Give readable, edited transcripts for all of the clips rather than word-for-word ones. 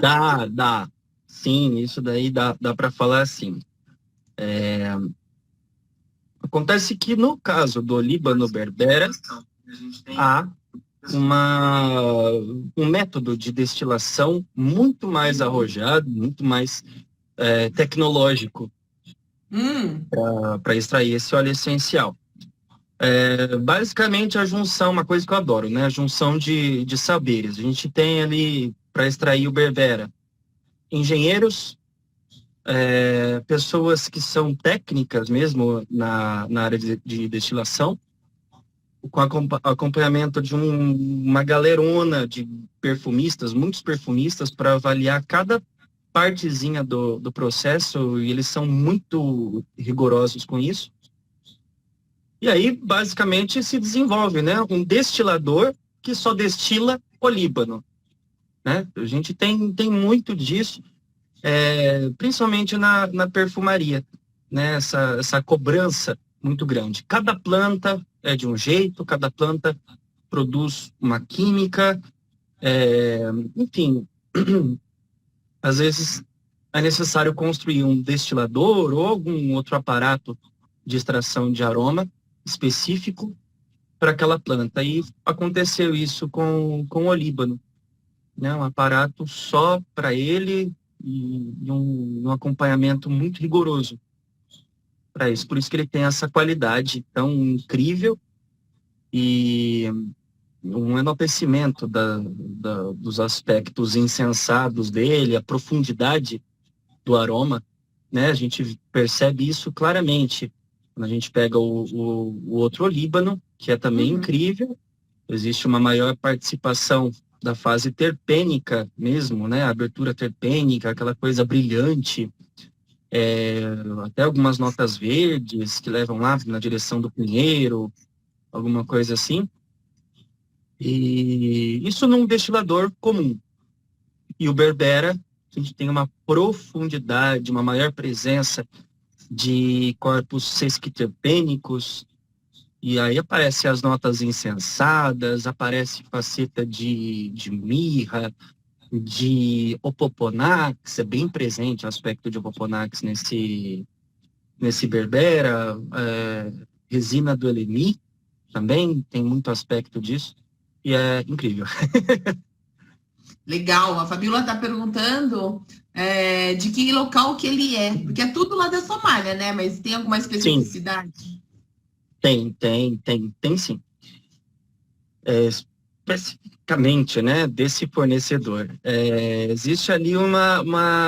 Dá. Sim, isso daí dá para falar assim. Acontece que no caso do Líbano Berbera, há uma, um método de destilação muito mais arrojado, muito mais tecnológico Hum, para extrair esse óleo essencial. Basicamente, a junção, uma coisa que eu adoro, né? A junção de saberes. A gente tem ali, para extrair o Berbera, engenheiros, pessoas que são técnicas mesmo na área de destilação, com acompanhamento de uma galerona de perfumistas, muitos perfumistas, para avaliar cada partezinha do processo, e eles são muito rigorosos com isso. E aí, basicamente, se desenvolve, né, um destilador que só destila o Líbano, né? A gente tem muito disso, principalmente na perfumaria, né? Essa cobrança muito grande. Cada planta é de um jeito, cada planta produz uma química, enfim, às vezes é necessário construir um destilador ou algum outro aparato de extração de aroma específico para aquela planta. E aconteceu isso com o Líbano, né? Um aparato só para ele e um acompanhamento muito rigoroso para isso. Por isso que ele tem essa qualidade tão incrível e um enaltecimento dos aspectos insensados dele, a profundidade do aroma, né? A gente percebe isso claramente quando a gente pega o outro Líbano, que é também uhum. incrível. Existe uma maior participação da fase terpênica mesmo, né? A abertura terpênica, aquela coisa brilhante, até algumas notas verdes que levam lá na direção do pinheiro, alguma coisa assim. E isso num destilador comum. E o Berbera, a gente tem uma profundidade, uma maior presença de corpos sesquiterpênicos, e aí aparecem as notas insensadas, aparece faceta de mirra, de Opoponax, é bem presente o aspecto de Opoponax nesse Berbera, resina do Elemi também tem muito aspecto disso, e é incrível. Legal. A Fabíola está perguntando de que local que ele é, porque é tudo lá da Somália, né? Mas tem alguma Sim, especificidade? tem sim. Especificamente, né, desse fornecedor. Existe ali uma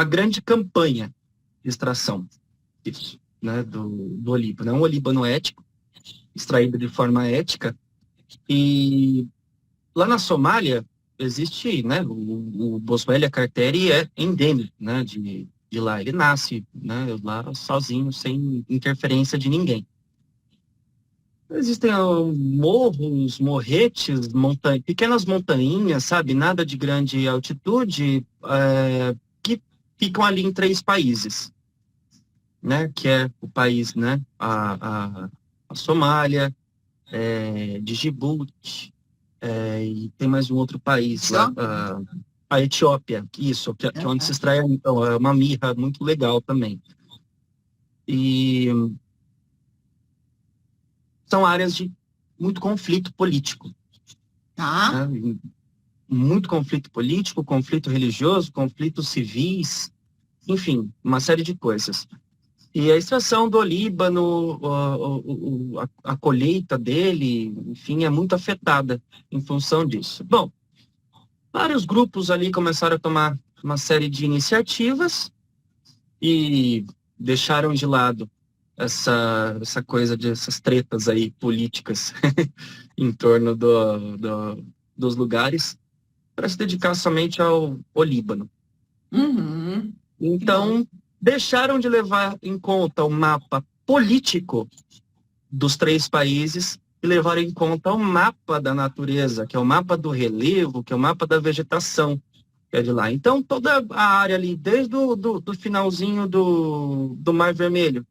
grande campanha de extração disso, né, do olíbano. É um olíbano ético, extraído de forma ética, e lá na Somália existe, né, o Boswellia carteri é endêmico, né, de lá. Ele nasce, né, lá sozinho, sem interferência de ninguém. Existem morros, morretes, pequenas montanhas, sabe? Nada de grande altitude, que ficam ali em três países, né? Que é o país, né? A Somália, Djibouti, e tem mais um outro país lá, Etiópia? a Etiópia, isso, que é onde se Aham. extrai então, uma mirra muito legal também. E são áreas de muito conflito político, Tá. né? Muito conflito político, conflito religioso, conflitos civis, enfim, uma série de coisas. E a extração do Líbano, a colheita dele, enfim, é muito afetada em função disso. Bom, vários grupos ali começaram a tomar uma série de iniciativas e deixaram de lado essa coisa dessas tretas aí políticas em torno dos lugares para se dedicar somente ao Líbano. Uhum. Que bom. Então, deixaram de levar em conta o mapa político dos três países e levaram em conta o mapa da natureza, que é o mapa do relevo, que é o mapa da vegetação, que é de lá. Então, toda a área ali, desde do finalzinho do Mar Vermelho,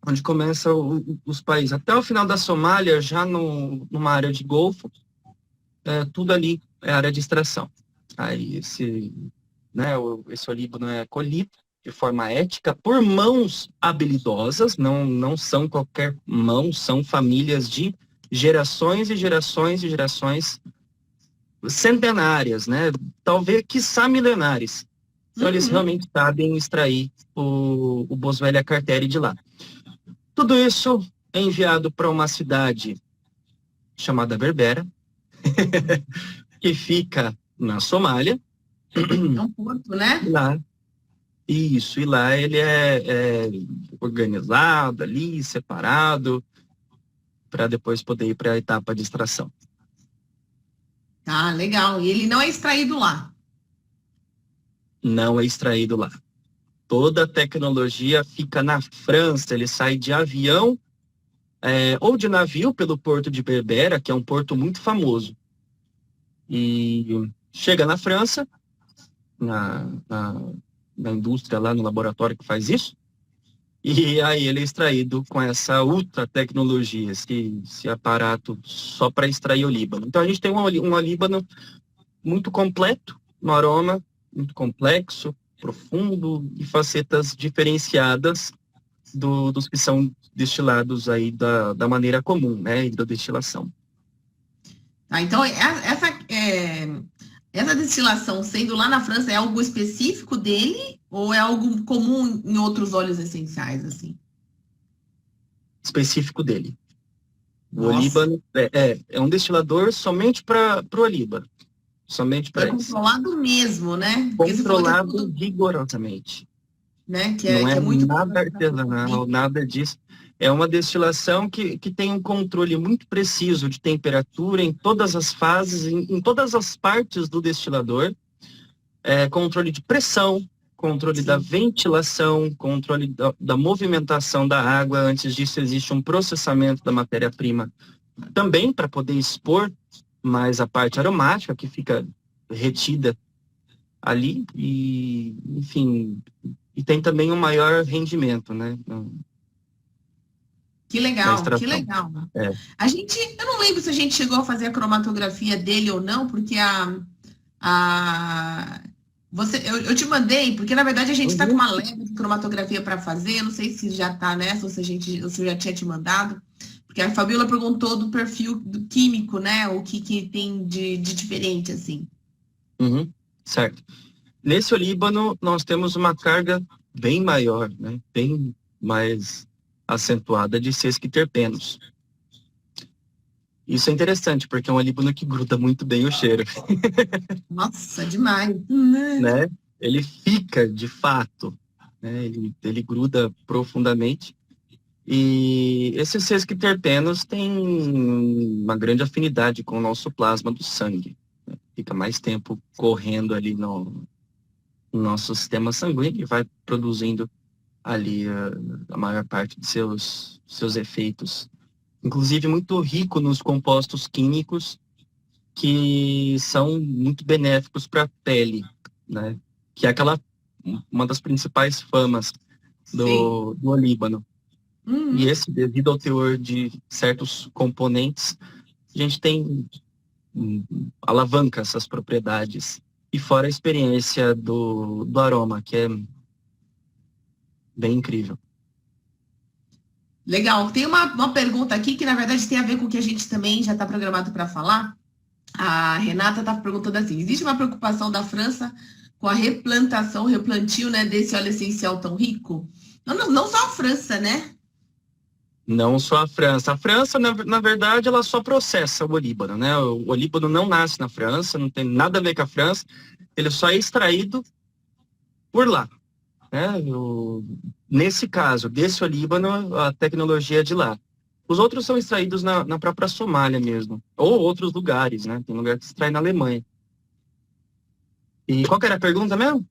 onde começam os países, até o final da Somália, já numa área de Golfo, tudo ali é a área de extração. Aí esse olíbano é colhido de forma ética por mãos habilidosas, não são qualquer mão, são famílias de gerações e gerações e gerações centenárias, né? Talvez, quiçá, milenares. Então, eles realmente sabem extrair o Boswellia carteri de lá. Tudo isso é enviado para uma cidade chamada Berbera, que fica na Somália. É um porto, né? Lá, isso, e lá ele é organizado ali, separado, para depois poder ir para a etapa de extração. Tá, legal. E ele não é extraído lá. Não é extraído lá. Toda a tecnologia fica na França, ele sai de avião ou de navio pelo porto de Berbera, que é um porto muito famoso. E chega na França, na indústria lá, no laboratório que faz isso, e aí ele é extraído com essa ultra tecnologia, esse aparato só para extrair o olíbano. Então a gente tem um olíbano muito completo, um aroma muito complexo, profundo e facetas diferenciadas dos que são destilados aí da maneira comum, né, hidrodestilação. Tá, então, essa destilação sendo lá na França é algo específico dele ou é algo comum em outros óleos essenciais, assim? Específico dele. O Nossa. olíbano é um destilador somente para o olíbano. Somente para isso. Controlado mesmo, né? Porque Controlado rigorosamente. Né? Não é muito nada artesanal, nada disso. É uma destilação que tem um controle muito preciso de temperatura em todas as fases, em todas as partes do destilador. Controle de pressão, controle da ventilação, controle da movimentação da água. Antes disso, existe um processamento da matéria-prima também para poder expor mais a parte aromática que fica retida ali e, enfim, e tem também um maior rendimento, né? Que legal, que legal. Eu não lembro se a gente chegou a fazer a cromatografia dele ou não, porque eu te mandei, porque na verdade a gente está com uma leva de cromatografia para fazer, eu não sei se já está nessa, ou se eu já tinha te mandado, porque a Fabiola perguntou do perfil do químico, né? O que tem de diferente, assim. Certo. Nesse olíbano, nós temos uma carga bem maior, né? Bem mais acentuada de sesquiterpenos. Isso é interessante, porque é um olíbano que gruda muito bem o cheiro. Nossa, demais. Né? Ele fica, de fato, né? Ele gruda profundamente. E esses sesquiterpenos têm uma grande afinidade com o nosso plasma do sangue. Né? Fica mais tempo correndo ali no nosso sistema sanguíneo e vai produzindo ali a maior parte de seus efeitos. Inclusive muito rico nos compostos químicos que são muito benéficos para a pele, né? Que é uma das principais famas do olíbano. E esse, devido ao teor de certos componentes, a gente tem alavanca essas propriedades. E fora a experiência do aroma, que é bem incrível. Legal. Tem uma pergunta aqui que, na verdade, tem a ver com o que a gente também já está programado para falar. A Renata está perguntando assim, existe uma preocupação da França com a replantio, né, desse óleo essencial tão rico? Não só a França, né? Não só a França. A França, na verdade, ela só processa o olíbano, né? O olíbano não nasce na França, não tem nada a ver com a França. Ele só é extraído por lá. Né? Nesse caso, desse olíbano, a tecnologia é de lá. Os outros são extraídos na própria Somália mesmo. Ou outros lugares, né? Tem lugar que se extrai na Alemanha. E qual que era a pergunta mesmo?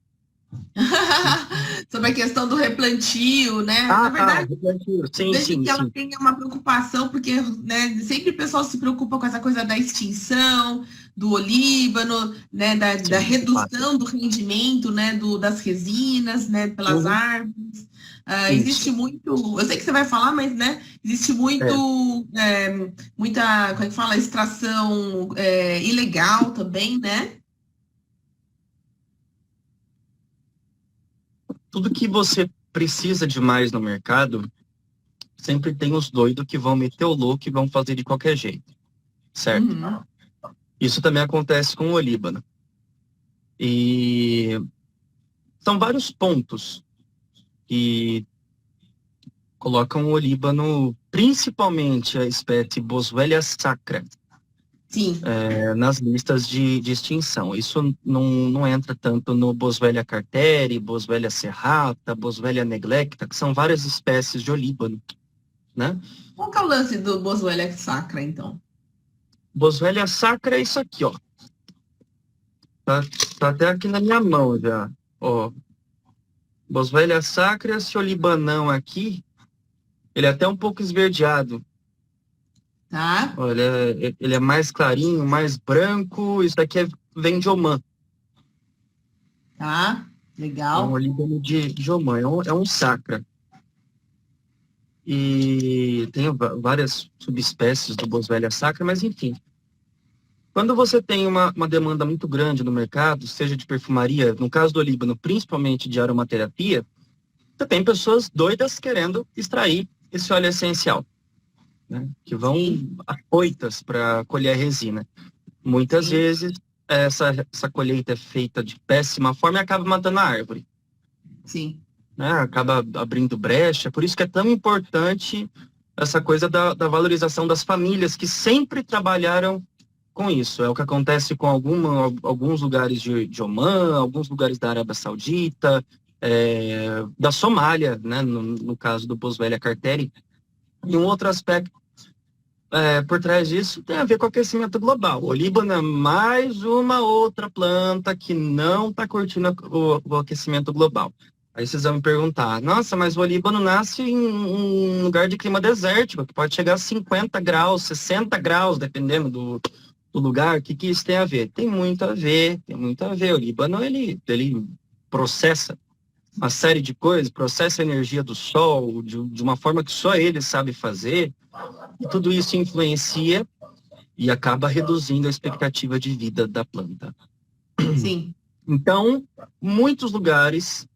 sobre a questão do replantio, né? Na verdade, replantio. Sim, desde sim, que ela sim. tenha uma preocupação, porque né, sempre o pessoal se preocupa com essa coisa da extinção do olíbano, né, da Sim, de fato. redução do rendimento, né, das resinas, né, pelas Uhum. árvores. Existe Isso. muito, eu sei que você vai falar, mas né, existe É. muita, como é que fala, extração ilegal também, né? Tudo que você precisa de mais no mercado, sempre tem os doidos que vão meter o louco e vão fazer de qualquer jeito, certo? Uhum. Isso também acontece com o olíbano. E são vários pontos que colocam o olíbano, principalmente a espécie Boswellia sacra, Sim, nas listas de extinção. Isso não entra tanto no Boswellia carteri, Boswellia serrata, Boswellia neglecta, que são várias espécies de olíbano, né? qual que é o lance do Boswellia sacra, então? Boswellia sacra é isso aqui, ó. Tá, tá até aqui na minha mão já, ó. Boswellia sacra, esse olibanão aqui, ele é até um pouco esverdeado. Tá? Olha, ele é mais clarinho, mais branco. Isso daqui vem de Omã. Tá? É um Legal. olíbano de Omã. É um sacra. E tem várias subespécies do Boswellia sacra, mas enfim. Quando você tem uma demanda muito grande no mercado, seja de perfumaria, no caso do olíbano, principalmente de aromaterapia, você tem pessoas doidas querendo extrair esse óleo essencial, né? Que vão Sim, afoitas para colher a resina. Muitas sim, vezes essa colheita é feita de péssima forma e acaba matando a árvore, sim. né? Acaba abrindo brecha. Por isso que é tão importante essa coisa da valorização das famílias que sempre trabalharam com isso. É o que acontece com alguns lugares de Omã, alguns lugares da Arábia Saudita, da Somália, né? No caso do Boswellia carteri. E um outro aspecto por trás disso tem a ver com o aquecimento global. O Líbano é mais uma outra planta que não está curtindo o aquecimento global. Aí vocês vão me perguntar, nossa, mas o Líbano nasce em um lugar de clima desértico, que pode chegar a 50 graus, 60 graus, dependendo do lugar. O que isso tem a ver? Tem muito a ver, tem muito a ver. O Líbano, ele processa uma série de coisas, processa a energia do sol de uma forma que só ele sabe fazer. E tudo isso influencia e acaba reduzindo a expectativa de vida da planta. Sim. Então, muitos lugares,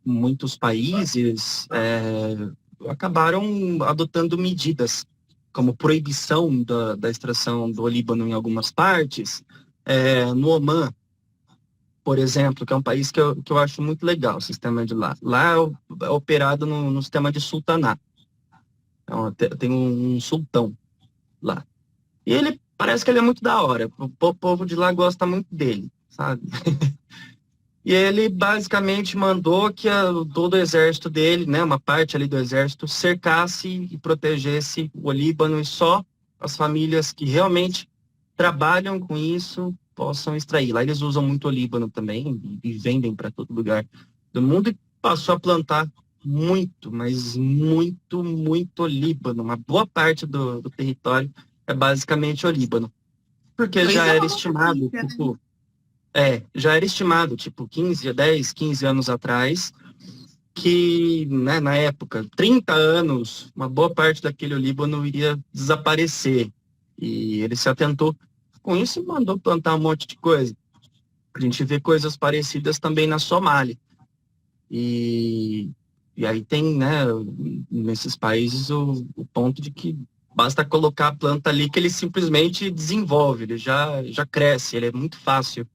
muitos países acabaram adotando medidas, como proibição da extração do olíbano em algumas partes. No Omã, por exemplo, que é um país que eu acho muito legal, o sistema de lá. Lá é operado no sistema de sultanato. Então, tem um sultão lá. E ele parece que ele é muito da hora. O povo de lá gosta muito dele, sabe? E ele basicamente mandou que todo o exército dele, né, uma parte ali do exército, cercasse e protegesse o Líbano e só as famílias que realmente trabalham com isso possam extrair. Lá eles usam muito o Líbano também e vendem para todo lugar do mundo e passou a plantar muito, mas muito, muito Líbano. Uma boa parte do território é basicamente o Líbano. Porque Então, já isso é era uma boa estimado, notícia, né? já era estimado, tipo, 10, 15 anos atrás, que, né, na época, 30 anos, uma boa parte daquele Líbano iria desaparecer. E ele se atentou com isso e mandou plantar um monte de coisa. A gente vê coisas parecidas também na Somália. E, e aí tem, né, nesses países o ponto de que basta colocar a planta ali que ele simplesmente desenvolve, ele já cresce, ele é muito fácil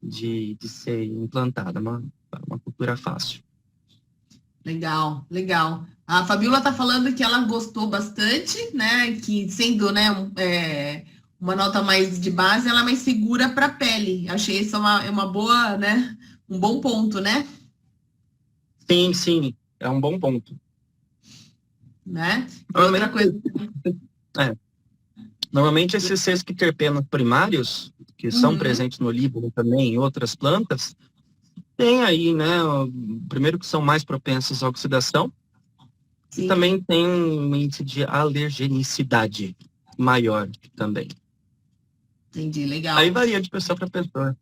de ser implantado, uma cultura fácil. Legal, legal. A Fabiola está falando que ela gostou bastante, né? Que sendo, né, uma nota mais de base, ela é mais segura para a pele. Achei isso uma boa, né? Um bom ponto, né? Sim, sim, é um bom ponto. Né? E outra Normalmente, coisa. é, normalmente esses sesquiterpenos primários, que são Uhum, presentes no Líbano também, em outras plantas, Tem aí, né? Primeiro que são mais propensas à oxidação, e Sim, também tem um índice de alergenicidade maior também. entendi, Aí legal. varia de pessoa para pessoa.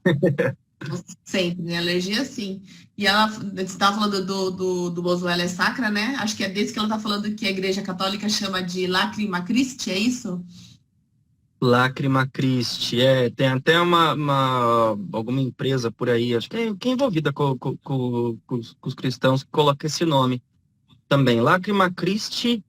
Sempre, né? Alergia, sim. E ela, você estava falando do Boswellia sacra, né? Acho que é desse que ela está falando que a Igreja Católica chama de Lacrima Christi, é isso? Lágrima Christi, tem até alguma empresa por aí, acho que é envolvida com os cristãos que coloca esse nome também. Lágrima Christi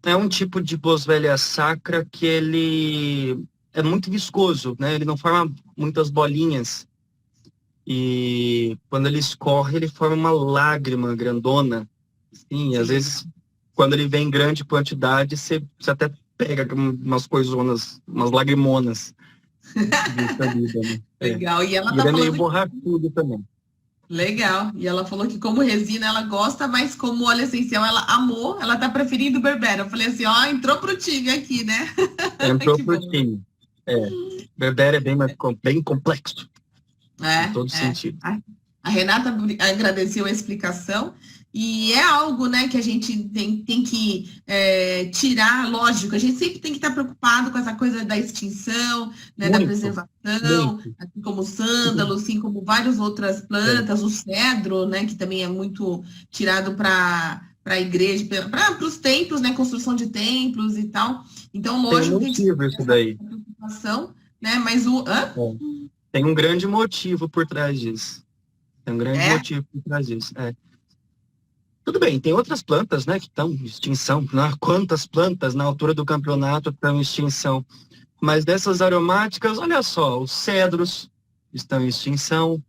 é um tipo de Boswellia sacra que ele é muito viscoso, né? Ele não forma muitas bolinhas e quando ele escorre, ele forma uma lágrima grandona. Sim, às Sim, vezes quando ele vem em grande quantidade, você até pega umas coisonas, umas lagrimonas. Disso ali, né? legal. E ela E tá ele é meio falando que borrachudo também. legal. E ela falou que como resina ela gosta, mas como óleo essencial ela amou, ela tá preferindo o berbera. Eu falei assim, ó, entrou pro time aqui, né? Entrou Que pro bom. time. É. Berbere é bem complexo, em todo É. sentido. A Renata agradeceu a explicação e é algo, né, que a gente tem que tirar, lógico, a gente sempre tem que estar preocupado com essa coisa da extinção, né, da Muito, preservação, muito. assim como o sândalo, assim como várias outras É. plantas, o cedro, né, que também é muito tirado para a igreja, para os templos, né, construção de templos e tal. Então, Tem um lógico que a gente tem motivo isso essa daí. preocupação, né, mas o... Hã? É. Tem um grande motivo por trás disso. Tem um grande É? motivo por trás disso. É. Tudo bem, tem outras plantas, né, que estão em extinção. Né? Quantas plantas na altura do campeonato estão em extinção? Mas dessas aromáticas, olha só, os cedros estão em extinção,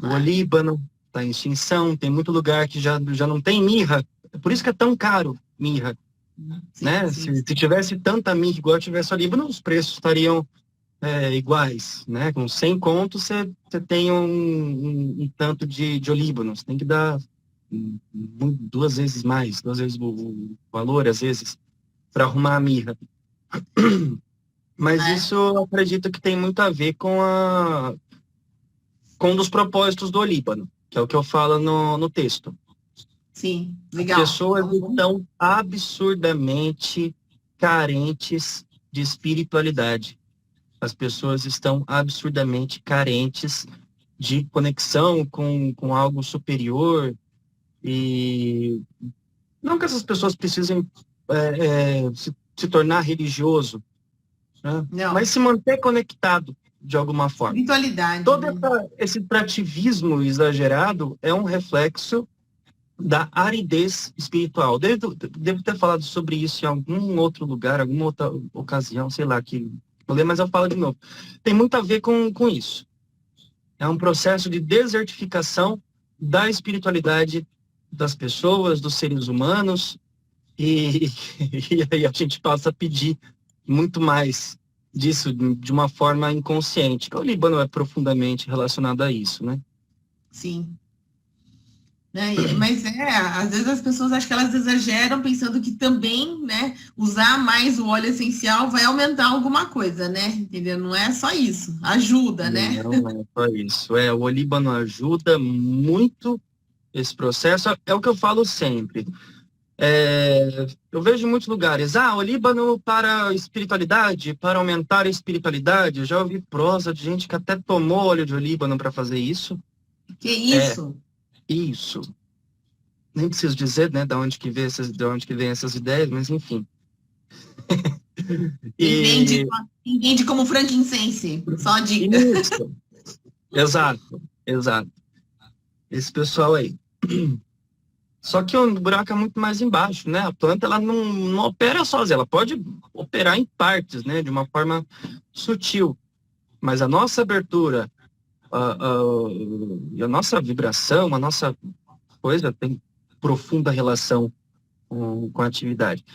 o É. olíbano está em extinção, tem muito lugar que já não tem mirra. É por isso que é tão caro mirra, Sim, né? sim. Se tivesse tanta mirra igual tivesse olíbano, os preços estariam iguais, né? Com 100 contos, você tem um tanto de olíbano. Você tem que dar duas vezes mais, duas vezes o valor, às vezes, para arrumar a mirra. Mas É. isso eu acredito que tem muito a ver com um dos propósitos do Líbano, que é o que eu falo no texto. Sim, As legal. pessoas Então, estão absurdamente carentes de espiritualidade. As pessoas estão absurdamente carentes de conexão com algo superior. E não que essas pessoas precisem se tornar religioso, né? não, Mas se manter conectado de alguma forma. espiritualidade, Todo né? esse trativismo exagerado é um reflexo da aridez espiritual. Devo ter falado sobre isso em algum outro lugar, alguma outra ocasião, sei lá, que falei, mas eu falo de novo. Tem muito a ver com isso. É um processo de desertificação da espiritualidade das pessoas, dos seres humanos, e, e aí a gente passa a pedir muito mais disso de uma forma inconsciente. O Líbano é profundamente relacionado a isso, né? Sim. Né? Mas às vezes as pessoas acham que elas exageram pensando que também, né, usar mais o óleo essencial vai aumentar alguma coisa, né? Entendeu? Não é só isso, ajuda, né? Não é só isso. O Líbano ajuda muito esse processo. É o que eu falo sempre. Eu vejo em muitos lugares, o Líbano para a espiritualidade, para aumentar a espiritualidade. Eu já ouvi prosa de gente que até tomou óleo de olíbano para fazer isso. Que É isso? isso. Nem preciso dizer, né, de onde que vem essas ideias, mas enfim. Quem vende, E quem vende como frankincense, só a dica. isso, exato, exato. Esse pessoal aí. Só que o buraco é muito mais embaixo, né? A planta ela não opera sozinha, ela pode operar em partes, né? De uma forma sutil. Mas a nossa abertura, e a nossa vibração, a nossa coisa tem profunda relação com a atividade.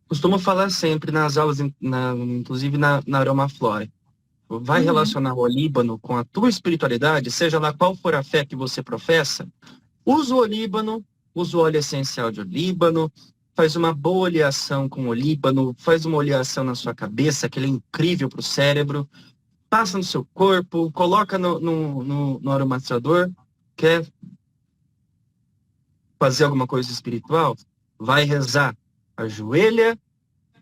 Costumo falar sempre nas aulas, inclusive na Aromaflora. Vai Uhum. relacionar o olíbano com a tua espiritualidade, seja lá qual for a fé que você professa, usa o olíbano, usa o óleo essencial de olíbano, faz uma boa oleação com o olíbano, faz uma oleação na sua cabeça, que ele é incrível para o cérebro, passa no seu corpo, coloca no aromatizador. Quer fazer alguma coisa espiritual? Vai rezar. Ajoelha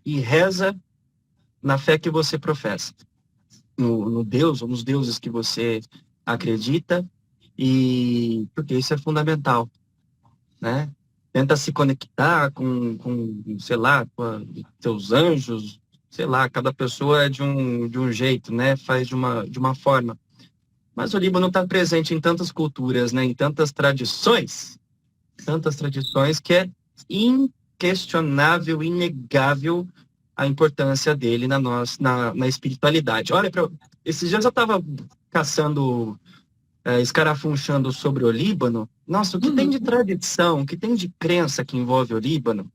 e reza na fé que você professa. No Deus, ou nos deuses que você acredita, e porque isso é fundamental, né? Tenta se conectar sei lá, com seus anjos, sei lá, cada pessoa é de um jeito, né? Faz de uma forma. Mas o Líbano está presente em tantas culturas, né? Em tantas tradições que é inquestionável, inegável a importância dele na espiritualidade. Olha, esses dias eu estava caçando, escarafunchando sobre o Líbano. Nossa, o que tem de tradição, o que tem de crença que envolve o Líbano?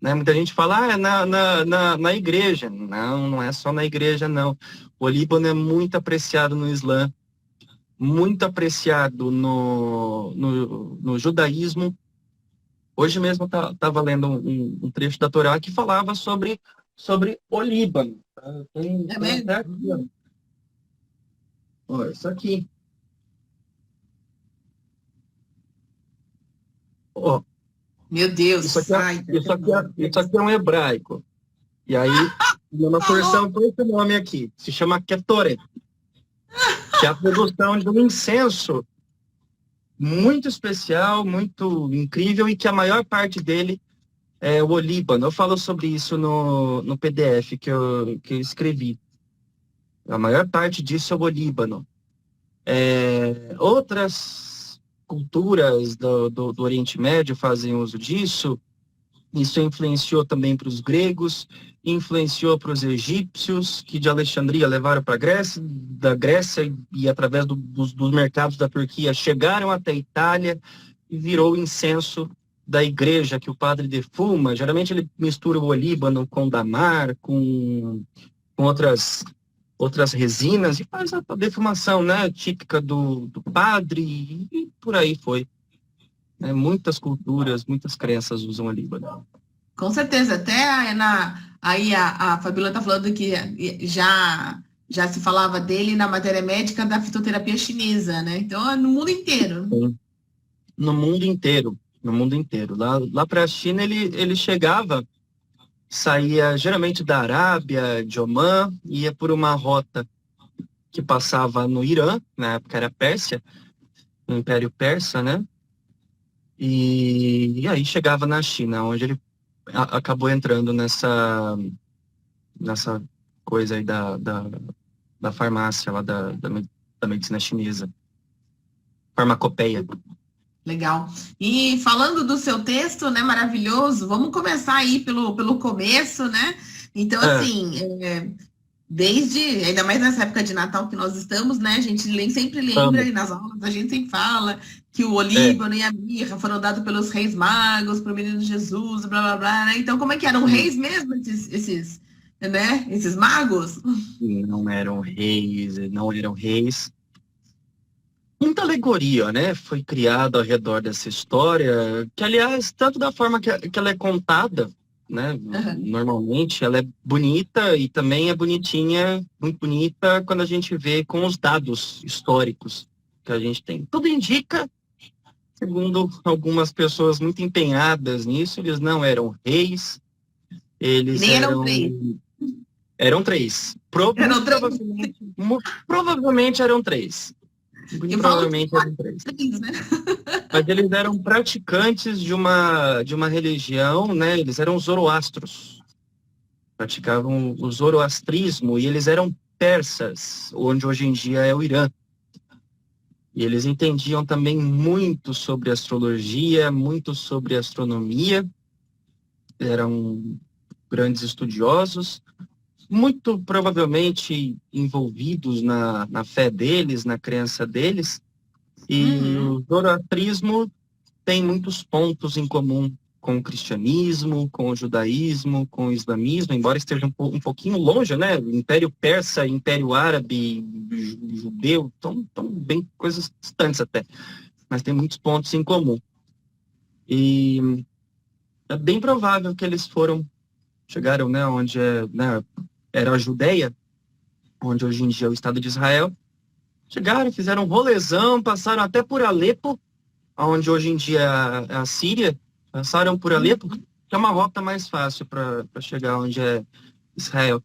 Né? Muita gente fala, é na igreja. Não, não é só na igreja, não. O Líbano é muito apreciado no Islã, muito apreciado no judaísmo. Hoje mesmo estava lendo um trecho da Torá que falava sobre o Líbano. É Tem até mesmo? aqui, ó. Ó, isso aqui. Ó, Meu isso Deus, aqui é, ai, isso aqui é, isso aqui é um hebraico. E aí, uma falou. porção com esse nome aqui. Se chama Ketoret, que é a produção de um incenso muito especial, muito incrível, e que a maior parte dele é o Líbano. Eu falo sobre isso no PDF que eu escrevi. A maior parte disso é o Líbano. Outras culturas do Oriente Médio fazem uso disso. Isso influenciou também para os gregos, influenciou para os egípcios, que de Alexandria levaram para a Grécia, da Grécia e através dos mercados da Turquia chegaram até a Itália e virou o incenso da igreja que o padre defuma. Geralmente ele mistura o olíbano com damar, com outras resinas e faz a defumação, né, típica do padre e por aí foi. Muitas culturas, muitas crenças usam o olíbano. Com certeza, até aí a Fabíola está falando que já se falava dele na matéria médica da fitoterapia chinesa, né? Então, é no mundo inteiro. Sim. No mundo inteiro, no mundo inteiro. Lá para a China ele chegava, saía geralmente da Arábia, de Omã, ia por uma rota que passava no Irã, na época era Pérsia, no Império Persa, né? E aí chegava na China, onde ele acabou entrando nessa coisa aí da farmácia, lá da medicina chinesa. Farmacopeia. Legal. E falando do seu texto, né, maravilhoso, vamos começar aí pelo começo, né? Então, É, assim, ainda mais nessa época de Natal que nós estamos, né? A gente sempre lembra, amo. e nas aulas a gente sempre fala que o É, olíbano e a mirra foram dados pelos reis magos, para o menino Jesus, blá blá blá, né? Então, como é que eram sim. reis mesmo, esses magos? Não eram reis, não eram reis. Muita alegoria, né? Foi criada ao redor dessa história, que, aliás, tanto da forma que ela é contada, né? Normalmente, ela é bonita e também é bonitinha, muito bonita, quando a gente vê com os dados históricos que a gente tem. Tudo indica, segundo algumas pessoas muito empenhadas nisso, eles não eram reis, E eles nem eram eram. três. Eram três. Eram Muito três. provavelmente eram três. Muito Eu falo que provavelmente eram três. três, né? Mas eles eram praticantes de uma religião, né? Eles eram zoroastros. Praticavam o zoroastrismo e eles eram persas, onde hoje em dia é o Irã. E eles entendiam também muito sobre astrologia, muito sobre astronomia. Eram grandes estudiosos, muito provavelmente envolvidos na fé deles, na crença deles. E Uhum. o zoroastrismo tem muitos pontos em comum com o cristianismo, com o judaísmo, com o islamismo, embora esteja um pouquinho longe, né? O Império Persa, Império Árabe, Judeu, estão bem coisas distantes até, mas tem muitos pontos em comum. E é bem provável que eles chegaram, né, onde né, era a Judéia, onde hoje em dia é o Estado de Israel. Chegaram, fizeram um rolezão, passaram até por Alepo, onde hoje em dia é a Síria, passaram por Alepo, que é uma rota mais fácil para chegar onde é Israel.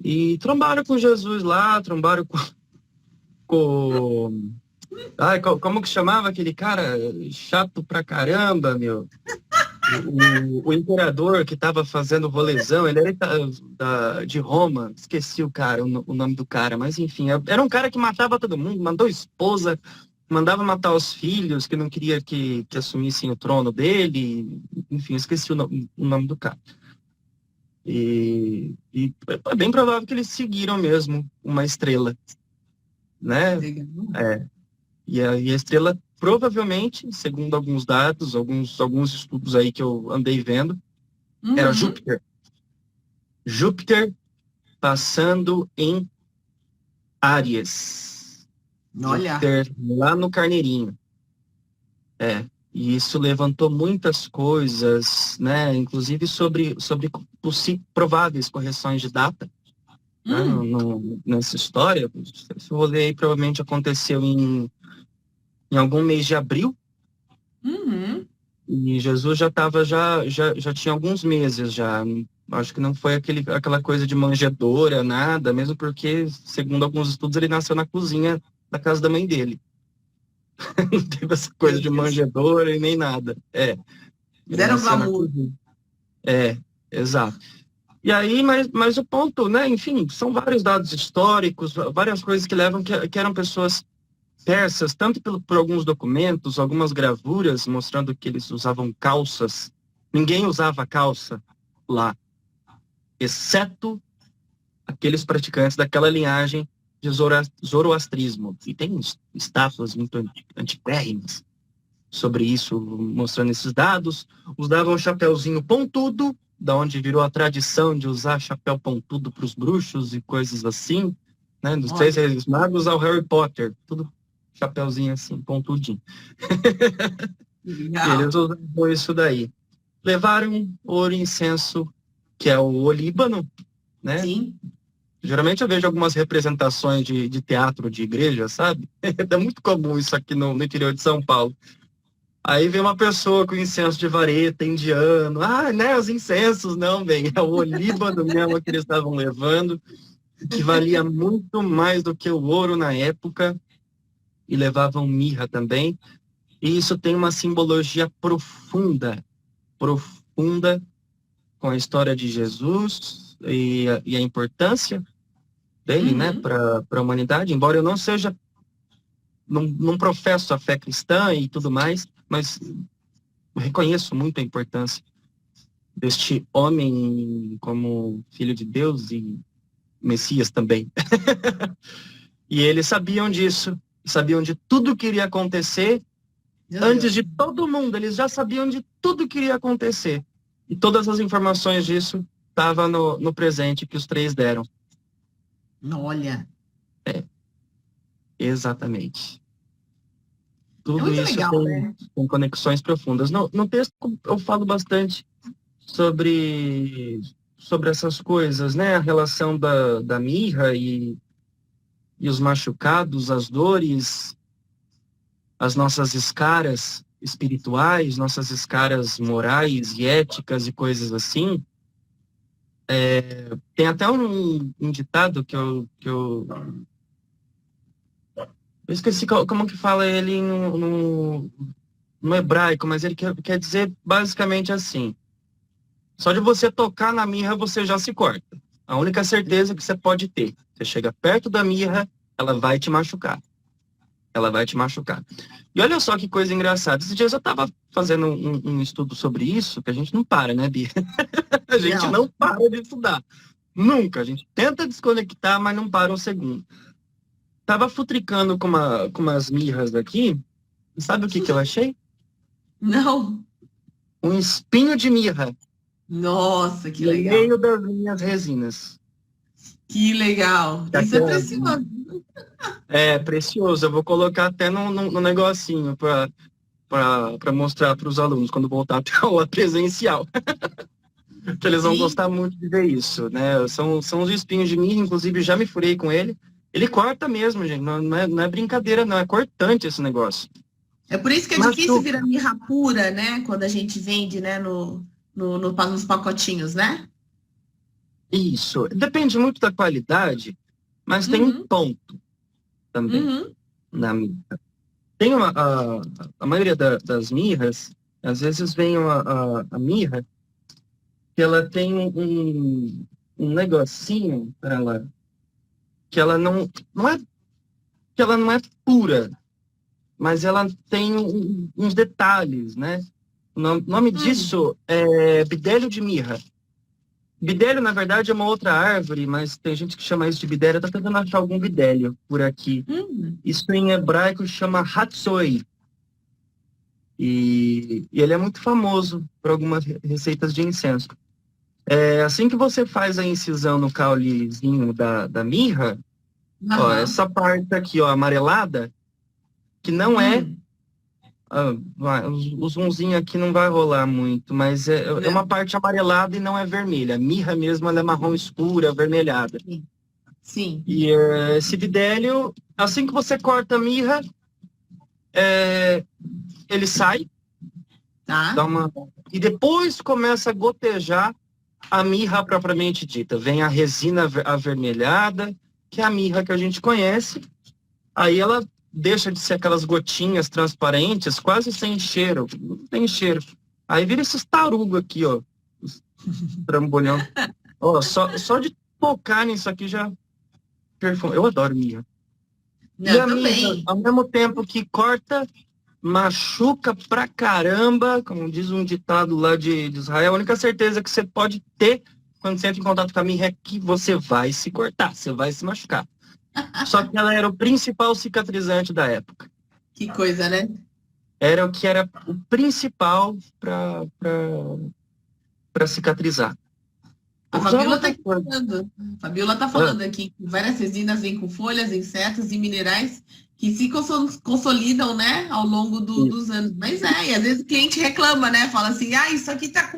E trombaram com Jesus lá, trombaram com... Ai, como que chamava aquele cara? Chato pra caramba, meu. O imperador que estava fazendo rolezão, ele era de Roma, esqueci o nome do cara, mas enfim, era um cara que matava todo mundo, mandou esposa, mandava matar os filhos, que não queria que assumissem o trono dele, enfim, esqueci o nome do cara. E é bem provável que eles seguiram mesmo uma estrela, né? E a estrela, provavelmente, segundo alguns dados, alguns estudos aí que eu andei vendo, era Júpiter. Júpiter passando em Áries. Olha. Júpiter lá no Carneirinho. E isso levantou muitas coisas, né? Inclusive sobre prováveis correções de data. Né? Nessa história. Esse rolê aí provavelmente aconteceu em algum mês de abril. E Jesus já tinha alguns meses já. Acho que não foi aquela coisa de manjedoura, nada, mesmo porque, segundo alguns estudos, ele nasceu na cozinha da casa da mãe dele. Não teve essa coisa de manjedoura e nem nada. Zero glamour. Exato. E aí, mas o ponto, né? Enfim, são vários dados históricos, várias coisas que levam que eram pessoas persas, tanto por alguns documentos, algumas gravuras mostrando que eles usavam calças. Ninguém usava calça lá, exceto aqueles praticantes daquela linhagem de zoroastrismo. E tem estátuas muito antipérrimas sobre isso, mostrando esses dados. Usavam um chapéuzinho pontudo, da onde virou a tradição de usar chapéu pontudo para os bruxos e coisas assim, né? Dos Três Reis Magos ao Harry Potter, tudo chapéuzinho assim, pontudinho. Eles usavam isso daí. Levaram ouro e incenso, que é o olíbano, né? Sim. Geralmente eu vejo algumas representações de teatro de igreja, sabe? É muito comum isso aqui no interior de São Paulo. Aí vem uma pessoa com incenso de vareta, indiano. Né, os incensos, não, bem, é o olíbano mesmo que eles estavam levando, que valia muito mais do que o ouro na época, e levavam mirra também. E isso tem uma simbologia profunda com a história de Jesus e a importância dele, né, para a humanidade. Embora eu não seja, não professo a fé cristã e tudo mais, mas eu reconheço muito a importância deste homem como filho de Deus e Messias também. E eles sabiam disso, sabiam de tudo que iria acontecer. Antes de todo mundo, eles já sabiam de tudo que iria acontecer. E todas as informações disso estavam no presente que os três deram. Olha. Exatamente. É Tudo muito isso legal, né? tem conexões profundas. No texto eu falo bastante sobre essas coisas, né? A relação da mirra e os machucados, as dores, as nossas escaras espirituais, nossas escaras morais e éticas e coisas assim. Tem até um ditado que eu esqueci como que fala ele no hebraico, mas ele quer dizer basicamente assim: só de você tocar na mirra, você já se corta. A única certeza que você pode ter, você chega perto da mirra, ela vai te machucar. Ela vai te machucar. E olha só que coisa engraçada. Esses dias eu estava fazendo um estudo sobre isso, que a gente não para, né, Bia? A gente não para de estudar. Nunca. A gente tenta desconectar, mas não para um segundo. Tava futricando com umas mirras daqui. Sabe o que eu achei? Não. Um espinho de mirra. Nossa, que no legal. No meio das minhas resinas. Que legal. Isso é precioso. É precioso. Eu vou colocar até no negocinho para mostrar para os alunos quando voltar a ter aula presencial. que eles vão Sim. gostar muito de ver isso, né? São os espinhos de mirra, inclusive já me furei com ele. Ele corta mesmo, gente, não é brincadeira, não, é cortante esse negócio. É por isso que é difícil Machuca. virar mirra pura, né? Quando a gente vende, né, nos pacotinhos, né? Isso. Depende muito da qualidade, mas tem um Uhum, ponto também uhum. na mirra. Tem a maioria das mirras, às vezes vem a mirra que ela tem um negocinho para ela, que ela não é que ela não é pura, mas ela tem uns detalhes, né? O nome Hum, disso é bidélio de mirra. Bidélio, na verdade, é uma outra árvore, mas tem gente que chama isso de bidélio. Eu tô tentando achar algum bidélio por aqui. hum. Isso em hebraico chama hatsoi. E ele é muito famoso por algumas receitas de incenso. É assim que você faz a incisão no caulezinho da mirra, ó, Aham. essa parte aqui, ó, amarelada, que não é. Hum. O zoomzinho aqui não vai rolar muito, mas é uma Não. parte amarelada e não é vermelha. A mirra mesmo, ela é marrom escura, avermelhada. Sim. Sim. E esse bidélio, assim que você corta a mirra, é, ele sai, dá Tá? uma... E depois começa a gotejar a mirra propriamente dita. Vem a resina avermelhada, que é a mirra que a gente conhece. Aí ela deixa de ser aquelas gotinhas transparentes, quase sem cheiro. Não tem cheiro. Aí vira esses tarugo aqui, ó. Os trambolhão. Ó, só de tocar nisso aqui já perfume. Eu adoro mirra. E Não, a mirra, também. ao mesmo tempo que corta, machuca pra caramba, como diz um ditado lá de Israel, a única certeza que você pode ter quando você entra em contato com a mirra é que você vai se cortar, você vai se machucar. Só que ela era o principal cicatrizante da época. Que coisa, né? Era o que era o principal para cicatrizar. A Usava Fabiola está outra aqui coisa. falando. A Fabiola está Ah, falando aqui que várias resinas vêm com folhas, insetos e minerais que se consolidam, né, ao longo isso. dos anos. Mas e às vezes o cliente reclama, né? Fala assim, isso aqui tá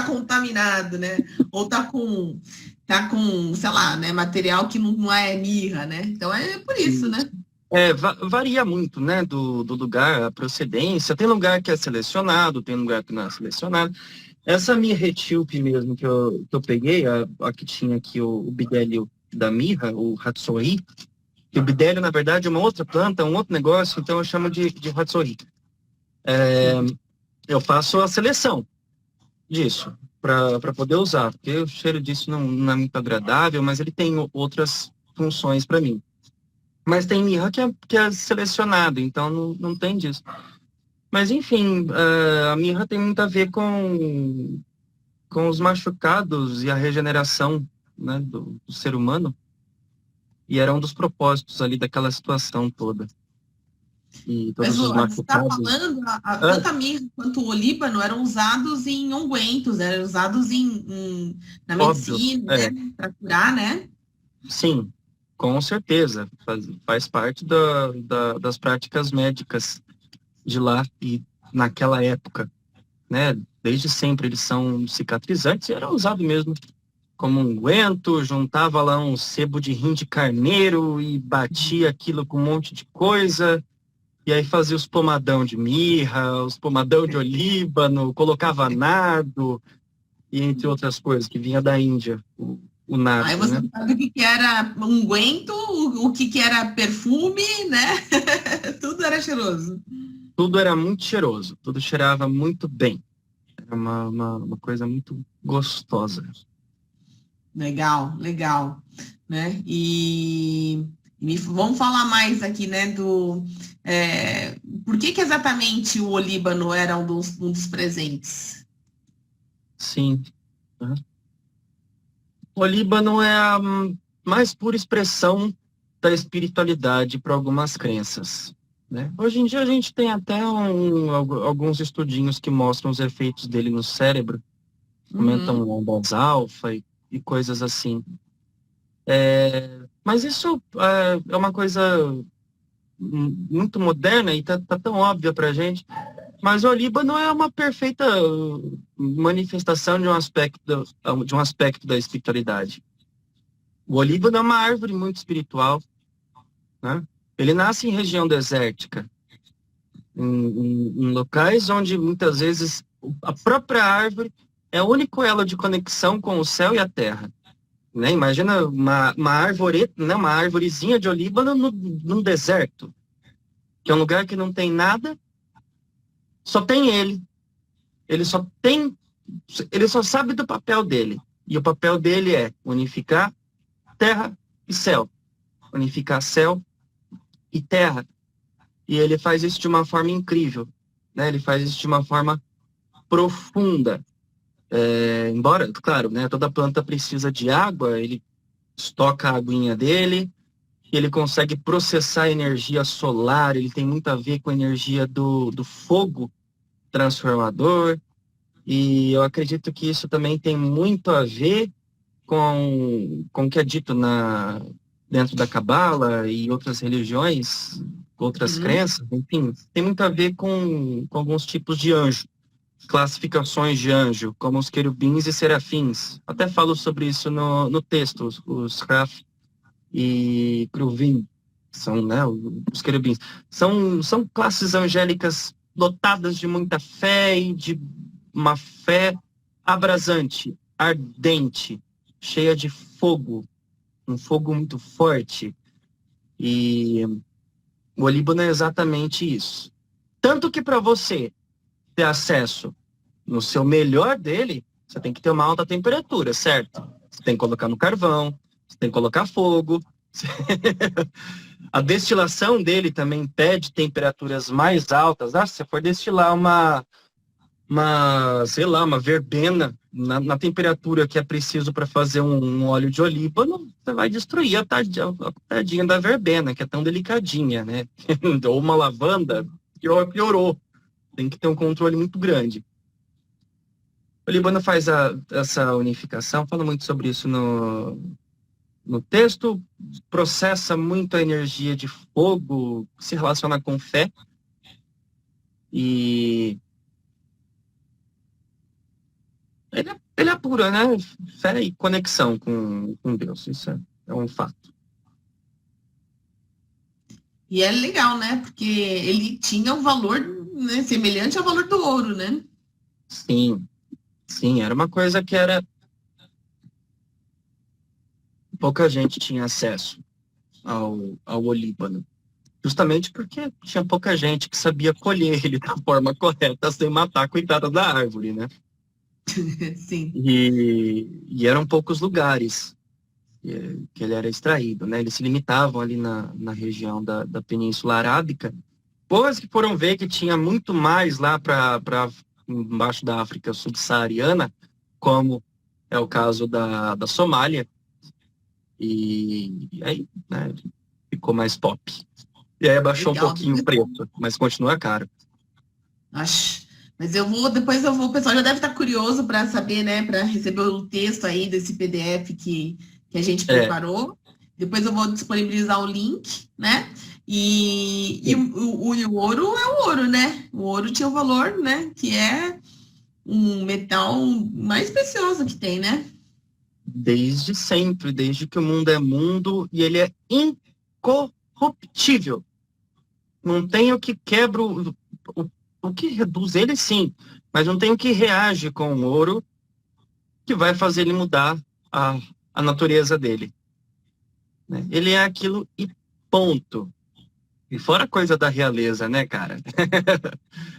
contaminado, né? Ou tá com, sei lá, né, material que não é mirra, né? Então é por isso, Isso. né? Varia muito, né, do lugar, a procedência. Tem lugar que é selecionado, tem lugar que não é selecionado. Essa mirra etíope mesmo que eu peguei, a que tinha aqui o bidélio da mirra, o hatsoi, que o bidélio, na verdade, é uma outra planta, um outro negócio, então eu chamo de hatsoi. Sim. Eu faço a seleção disso para poder usar, porque o cheiro disso não é muito agradável, mas ele tem outras funções para mim. Mas tem mirra que é selecionado, então não tem disso. Mas enfim, a mirra tem muito a ver com os machucados e a regeneração, né, do ser humano, e era um dos propósitos ali daquela situação toda. E Mas todos os você está machucados. falando, Ah, tanto a mirra quanto o olíbano eram usados em ungüentos, eram usados na óbvio, medicina, né? Para curar, né? sim, com certeza, faz parte das práticas médicas de lá e naquela época, né? Desde sempre eles são cicatrizantes e era usado mesmo como unguento, juntava lá um sebo de rim de carneiro e batia aquilo com um monte de coisa, e aí fazia os pomadão de mirra, os pomadão de olíbano, colocava nardo, e entre outras coisas, que vinha da Índia, o Aí nardo, você né? não sabe o que que era unguento, o que que era perfume, né? Tudo era cheiroso. Tudo era muito cheiroso, tudo cheirava muito bem. Era uma coisa muito gostosa. Legal, legal, né? E vamos falar mais aqui, né, por que que exatamente o olíbano era um dos presentes? Sim. Né? O Líbano é a mais pura expressão da espiritualidade para algumas crenças. Né? Hoje em dia a gente tem até alguns estudinhos que mostram os efeitos dele no cérebro, comentam Uhum. ondas alfa e coisas assim. Mas isso é uma coisa muito moderna e tá tão óbvia para a gente. Mas o Líbano é uma perfeita manifestação de um aspecto da espiritualidade. O olíbano é uma árvore muito espiritual, né? Ele nasce em região desértica, em locais onde muitas vezes a própria árvore é o único elo de conexão com o céu e a terra, né? Imagina uma arvoreta, né? Uma arvorezinha de olíbano num deserto, que é um lugar que não tem nada, só tem ele. Ele só sabe do papel dele. E o papel dele é unificar terra e céu. Unificar céu e terra. E ele faz isso de uma forma incrível, né? Ele faz isso de uma forma profunda. Embora, claro, né, toda planta precisa de água, ele estoca a aguinha dele, ele consegue processar a energia solar, ele tem muito a ver com a energia do fogo transformador, e eu acredito que isso também tem muito a ver com o que é dito dentro da Cabala e outras religiões, outras crenças, enfim, tem muito a ver com alguns tipos de anjo, classificações de anjo, como os querubins e serafins. Até falo sobre isso no texto, os Raf e Kruvim, são, né, os querubins. São classes angélicas dotadas de muita fé e de uma fé abrasante, ardente, cheia de fogo, um fogo muito forte. E o Líbano é exatamente isso. Tanto que para você ter acesso no seu melhor dele, você tem que ter uma alta temperatura, certo? Você tem que colocar no carvão, você tem que colocar fogo. A destilação dele também pede temperaturas mais altas. Se você for destilar sei lá, uma verbena na temperatura que é preciso para fazer um óleo de olíbano, você vai destruir a tadinha da verbena, que é tão delicadinha, né? Ou uma lavanda, piorou. Tem que ter um controle muito grande. O Líbano faz essa unificação, fala muito sobre isso no texto, processa muito a energia de fogo, se relaciona com fé. E ele apura, né? Fé e conexão com Deus. Isso é um fato. E é legal, né? Porque ele tinha um valor, né, semelhante ao valor do ouro, né? Sim, era uma coisa que pouca gente tinha acesso ao olíbano. Justamente porque tinha pouca gente que sabia colher ele da forma correta, sem matar a coitada da árvore, né? Sim. E eram poucos lugares que ele era extraído, né? Eles se limitavam ali na região da Península Arábica. Depois que foram ver que tinha muito mais lá para embaixo da África subsaariana, como é o caso da Somália, e aí, né, ficou mais pop. E aí abaixou Legal. um pouquinho o preço, mas continua caro. Acho. Mas o pessoal já deve estar curioso para saber, né, para receber o texto aí desse PDF que a gente preparou. Depois eu vou disponibilizar o link, né? E o ouro é o ouro, né? O ouro tinha o valor, né? Que é um metal mais precioso que tem, né? Desde sempre, desde que o mundo é mundo, e ele é incorruptível. Não tem o que quebra o que reduz ele, sim, mas não tem o que reage com o ouro que vai fazer ele mudar a natureza dele, né? Ele é aquilo e ponto. E fora coisa da realeza, né, cara?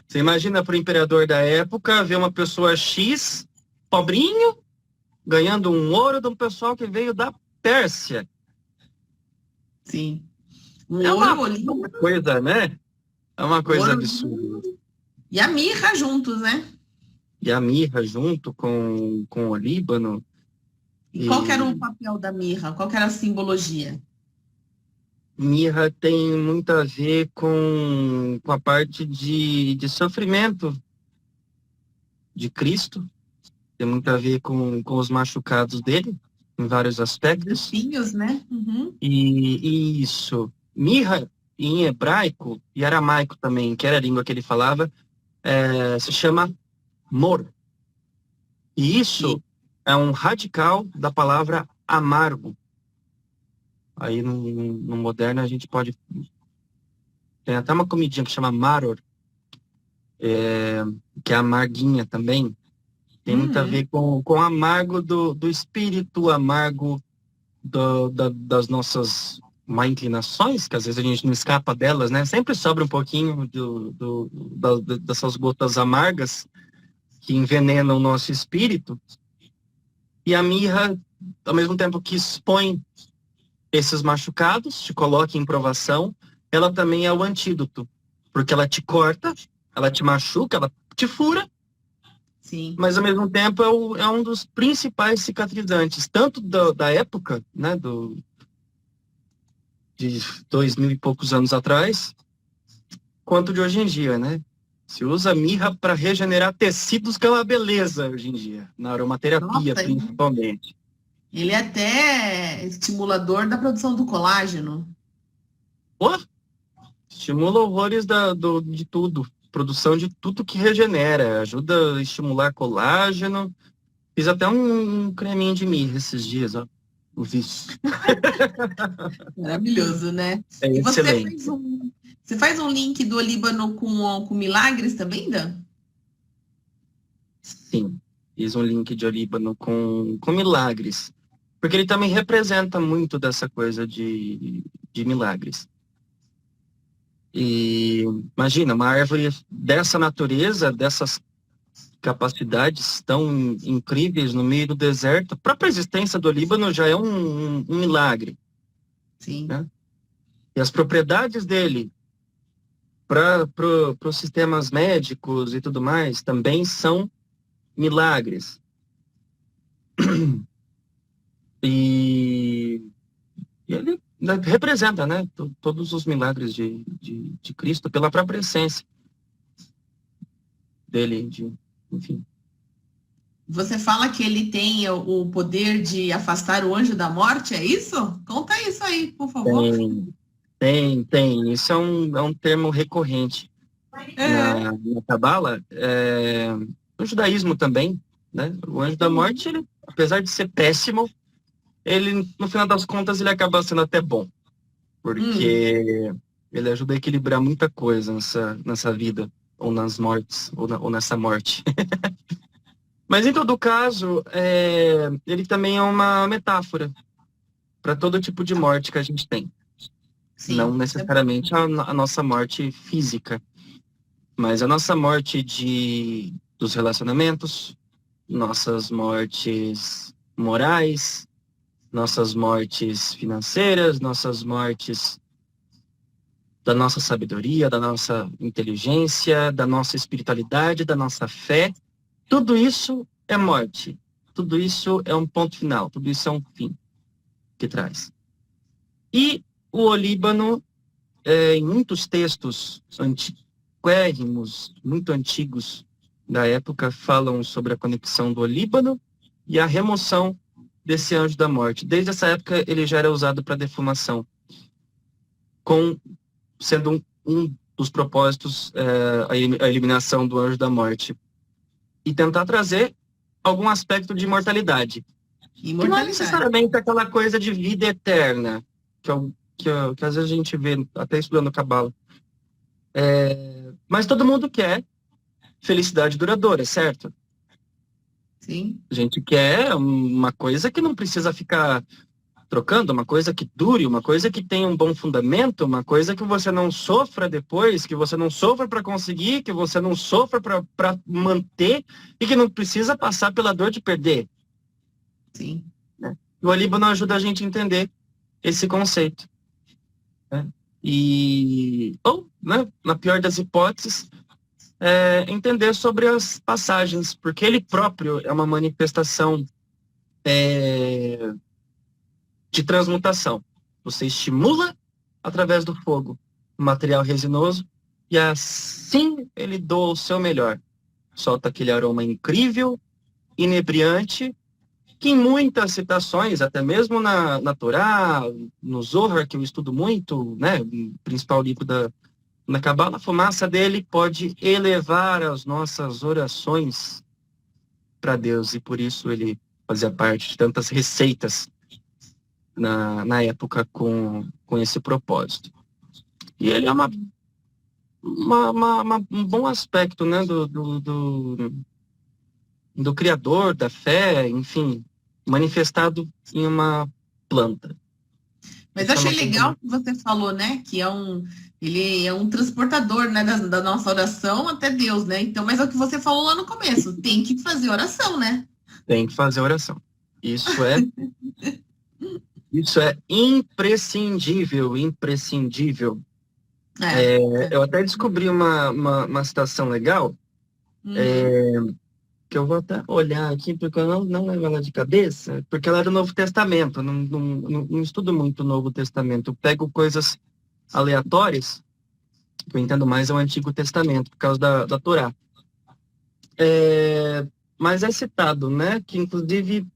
Você imagina para o imperador da época ver uma pessoa X, pobrinho, ganhando um ouro de um pessoal que veio da Pérsia. Sim. É uma coisa, né? É uma coisa absurda. E a mirra juntos, né? E a mirra junto com o Líbano. E qual que era o papel da mirra? Qual que era a simbologia? Mirra tem muito a ver com a parte de sofrimento de Cristo. Tem muito a ver com os machucados dele, em vários aspectos. Espinhos, né? Uhum. E isso. Mirra, em hebraico e aramaico também, que era a língua que ele falava, se chama mor. E isso Sim. é um radical da palavra amargo. Aí no moderno a gente pode... Tem até uma comidinha que chama maror, que é amarguinha também. Tem muito a Uhum. ver com o amargo do espírito, amargo das nossas má inclinações, que às vezes a gente não escapa delas, né? Sempre sobra um pouquinho dessas gotas amargas que envenenam o nosso espírito. E a mirra, ao mesmo tempo que expõe esses machucados, te coloca em provação, ela também é o antídoto, porque ela te corta, ela te machuca, ela te fura, Sim. mas ao mesmo tempo é um dos principais cicatrizantes, tanto da época, né, de 2000 e poucos anos atrás, quanto de hoje em dia, né? Se usa mirra para regenerar tecidos, que é uma beleza hoje em dia, na aromaterapia Nossa, principalmente. ele é até estimulador da produção do colágeno. Pô, estimula horrores de tudo, produção de tudo que regenera, ajuda a estimular colágeno. Fiz até um creminho de mirra esses dias, ó. O vício. Maravilhoso, né? É E excelente. você faz um link do Líbano com milagres também, Dan? Sim, fiz um link de Olíbano com milagres, porque ele também representa muito dessa coisa de milagres. E imagina, uma árvore dessa natureza, dessas capacidades tão incríveis no meio do deserto, a própria existência do Líbano já é um milagre, Sim. né? E as propriedades dele para os sistemas médicos e tudo mais também são milagres. E, e ele, né, representa, né, todos os milagres de Cristo pela própria essência dele, enfim. Você fala que ele tem o poder de afastar o anjo da morte, é isso? Conta isso aí, por favor. Tem, tem. Isso é um termo recorrente É. na Cabala, no judaísmo também, né? O anjo da Uhum. morte, ele, apesar de ser péssimo, ele, no final das contas, ele acaba sendo até bom, Hum. porque ele ajuda a equilibrar muita coisa nessa vida, ou nas mortes, ou nessa morte. Mas, em todo caso, ele também é uma metáfora para todo tipo de morte que a gente tem. Não Sim. necessariamente a nossa morte física, mas a nossa morte dos relacionamentos, nossas mortes morais, nossas mortes financeiras, nossas mortes da nossa sabedoria, da nossa inteligência, da nossa espiritualidade, da nossa fé. Tudo isso é morte. Tudo isso é um ponto final. Tudo isso é um fim que traz. E o Olíbano, em muitos textos antiquérrimos, muito antigos da época, falam sobre a conexão do Olíbano e a remoção desse anjo da morte. Desde essa época, ele já era usado para defumação, sendo um dos propósitos a eliminação do anjo da morte. E tentar trazer algum aspecto de imortalidade, que não é Imortalidade. necessariamente aquela coisa de vida eterna, que às vezes a gente vê até estudando Cabala. Mas todo mundo quer felicidade duradoura, certo? Sim. A gente quer uma coisa que não precisa ficar trocando, uma coisa que dure, uma coisa que tenha um bom fundamento, uma coisa que você não sofra depois, que você não sofra para conseguir, que você não sofra para manter e que não precisa passar pela dor de perder, Sim. né? O Alíbano ajuda a gente a entender esse conceito, né? Ou, né, na pior das hipóteses, entender sobre as passagens, porque ele próprio é uma manifestação de transmutação. Você estimula através do fogo o material resinoso e assim ele doa o seu melhor. Solta aquele aroma incrível, inebriante, que em muitas citações, até mesmo na Torá, no Zohar, que eu estudo muito, né, o principal livro Na Cabala, a fumaça dele pode elevar as nossas orações para Deus, e por isso ele fazia parte de tantas receitas na época com esse propósito. E ele é um bom aspecto, né, do Criador, da fé, enfim, manifestado em uma planta. Mas eu achei legal que você falou, né, que ele é um transportador, né, da nossa oração até Deus, né? Então, mas é o que você falou lá no começo, tem que fazer oração, né? Tem que fazer oração. Isso é imprescindível, imprescindível. Eu até descobri uma citação legal, que eu vou até olhar aqui, porque eu não lembro ela de cabeça, porque ela é do Novo Testamento, eu não estudo muito o Novo Testamento, eu pego coisas aleatórias, que eu entendo mais é o Antigo Testamento, por causa da Torá. Mas é citado, né, que inclusive,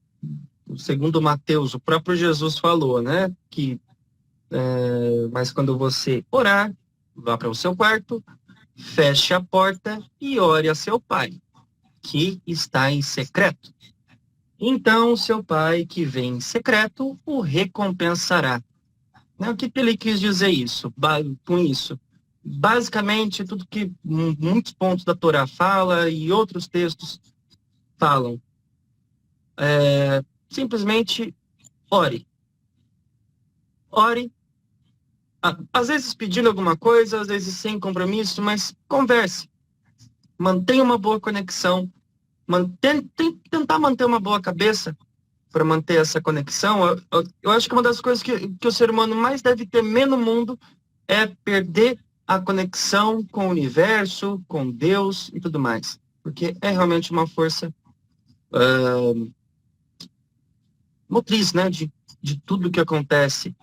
segundo Mateus, o próprio Jesus falou, né, que mas quando você orar, vá para o seu quarto, feche a porta e ore a seu pai, que está em secreto. Então, seu pai que vem em secreto o recompensará. Né? O que ele quis dizer com isso? Basicamente, tudo que muitos pontos da Torá fala e outros textos falam. Simplesmente ore. Ore. Às vezes pedindo alguma coisa, às vezes sem compromisso, mas converse. Mantenha uma boa conexão. Tentar manter uma boa cabeça para manter essa conexão. Eu acho que uma das coisas que o ser humano mais deve temer no mundo é perder a conexão com o universo, com Deus e tudo mais. Porque é realmente uma força motriz, né, de tudo que acontece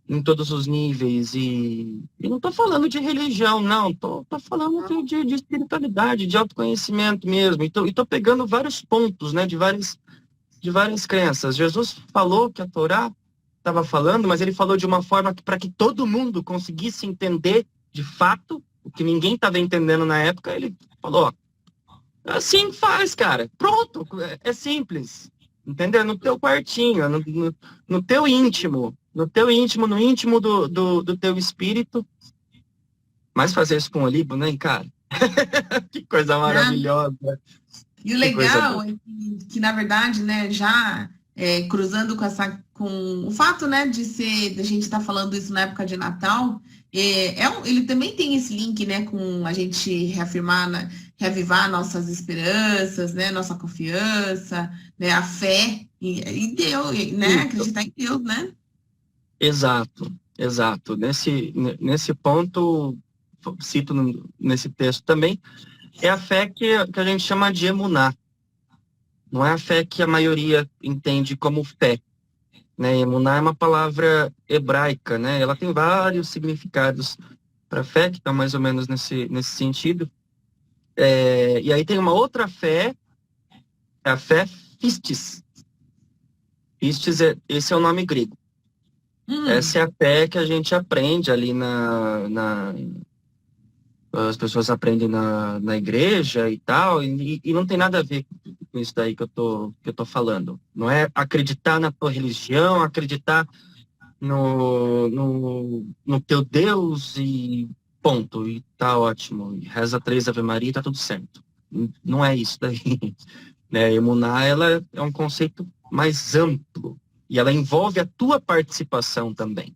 em todos os níveis. E não estou falando de religião, não. Estou falando de espiritualidade, de autoconhecimento mesmo. E estou pegando vários pontos, né, de várias crenças. Jesus falou que a Torá estava falando, mas ele falou de uma forma para que todo mundo conseguisse entender de fato o que ninguém estava entendendo na época. Ele falou, assim faz, cara. Pronto, é simples. Entendeu? No teu quartinho, no teu íntimo. No íntimo do teu espírito. Mas fazer isso com o Olibo, né, cara? Que coisa maravilhosa. E o legal é que, na verdade, né, já cruzando com o fato, né, da gente estar falando isso na época de Natal, ele também tem esse link, né, com a gente reavivar nossas esperanças, né, nossa confiança, né, a fé em Deus, né, acreditar em Deus, né? Exato. Nesse ponto, cito nesse texto também, é a fé que a gente chama de emuná. Não é a fé que a maioria entende como fé. Né? Emuná é uma palavra hebraica, né? Ela tem vários significados para fé, que estão mais ou menos nesse sentido. E aí tem uma outra fé, a fé pistis. Pistis, esse é o nome grego. Essa é a fé que a gente aprende ali as pessoas aprendem na igreja e tal, e não tem nada a ver com isso daí que eu tô falando. Não é acreditar na tua religião, acreditar no teu Deus e ponto, e tá ótimo. E reza 3 Ave Maria e tá tudo certo. Não é isso daí. Né? Emuná, ela é um conceito mais amplo, e ela envolve a tua participação também.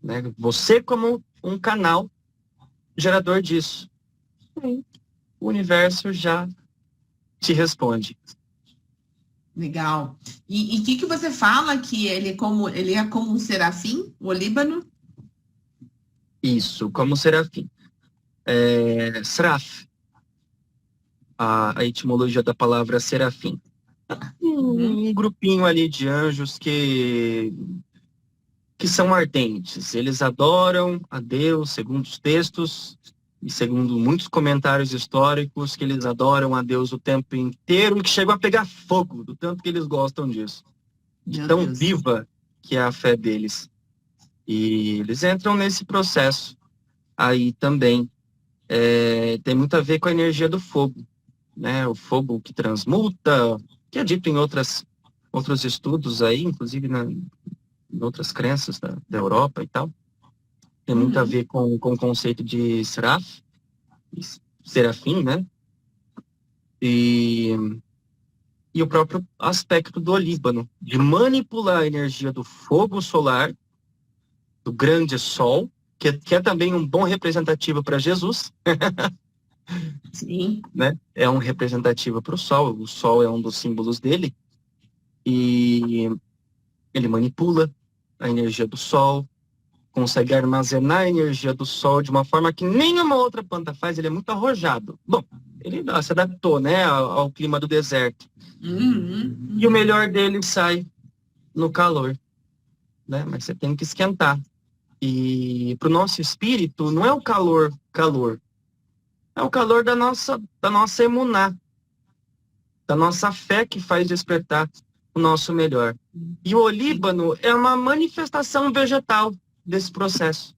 Né? Você como um canal gerador disso. O universo já te responde. Legal. E o que você fala que ele é como um serafim, o Líbano? Isso, como serafim. Seraf. A etimologia da palavra serafim. Um grupinho ali de anjos que são ardentes. Eles adoram a Deus, segundo os textos e segundo muitos comentários históricos, que eles adoram a Deus o tempo inteiro e que chegam a pegar fogo, do tanto que eles gostam disso. De tão viva que é a fé deles. E eles entram nesse processo aí também. Tem muito a ver com a energia do fogo, né? O fogo que transmuta, que é dito em outros estudos aí, inclusive em outras crenças da Europa e tal. Tem muito a Uhum. ver com o conceito de serafim, né? E, e o próprio aspecto do olíbano, de manipular a energia do fogo solar, do grande sol, que é também um bom representativo para Jesus, Sim. né? É um representativo para o sol é um dos símbolos dele, e ele manipula a energia do sol, consegue armazenar a energia do sol de uma forma que nenhuma outra planta faz, ele é muito arrojado. Bom, ele se adaptou, né, ao clima do deserto. Uhum. E o Uhum. melhor dele sai no calor, né? Mas você tem que esquentar. E para o nosso espírito, não é o calor. É o calor da nossa emuná, da nossa fé que faz despertar o nosso melhor. E o Sim. olíbano é uma manifestação vegetal desse processo,